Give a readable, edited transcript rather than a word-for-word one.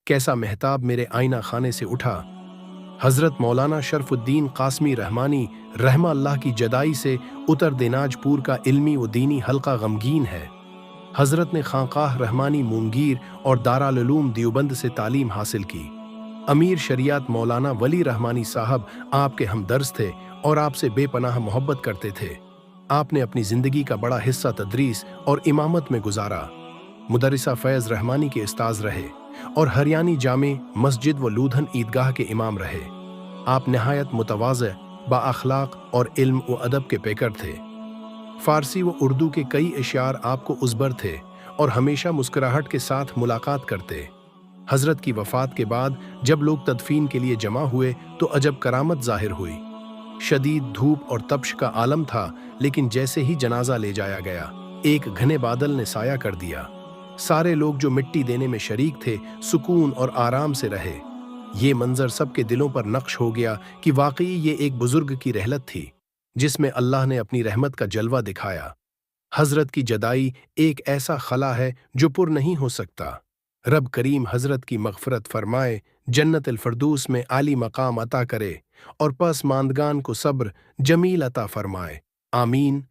कैसा महताब मेरे आईना खाने से उठा। हजरत मौलाना शरफुद्दीन कासमी रहमानी रहमा अल्लाह की जदाई से उत्तर दिनाजपुर का इल्मी व दीनी हल्का गमगीन है। हजरत ने खानकाह रहमानी मुंगीर और दारुल उलूम देवबंद से तालीम हासिल की। अमीर शरियत मौलाना वली रहमानी साहब आपके हमदर्द थे और आपसे बेपनाह मोहब्बत करते थे। आपने अपनी जिंदगी का बड़ा हिस्सा तदरीस और इमामत में गुजारा। मुदरिसा फैज़ रहमानी के उस्ताद रहे और हरियाणी जामे मस्जिद व लूधन ईदगाह के इमाम रहे। आप नहायत मुतवाज़े, बाअखलाक और इल्म व अदब के पेकर थे। फारसी व उर्दू के कई इशार आपको उज़बर थे और हमेशा मुस्कुराहट के साथ मुलाकात करते। हजरत की वफ़ात के बाद जब लोग तदफीन के लिए जमा हुए तो अजब करामत जाहिर हुई। शदीद धूप और तपश का आलम था, लेकिन जैसे ही जनाजा ले जाया गया, एक घने बादल ने साया कर दिया। सारे लोग जो मिट्टी देने में शरीक थे सुकून और आराम से रहे। ये मंजर सबके दिलों पर नक्श हो गया कि वाकई ये एक बुजुर्ग की रहलत थी जिसमें अल्लाह ने अपनी रहमत का जलवा दिखाया। हजरत की जदाई एक ऐसा खला है जो पुर नहीं हो सकता। रब करीम हजरत की मगफरत फरमाए, जन्नत अल फरदूस में आली मकाम अता करे और पसमानदगान को सब्र जमील अता फरमाए। आमीन।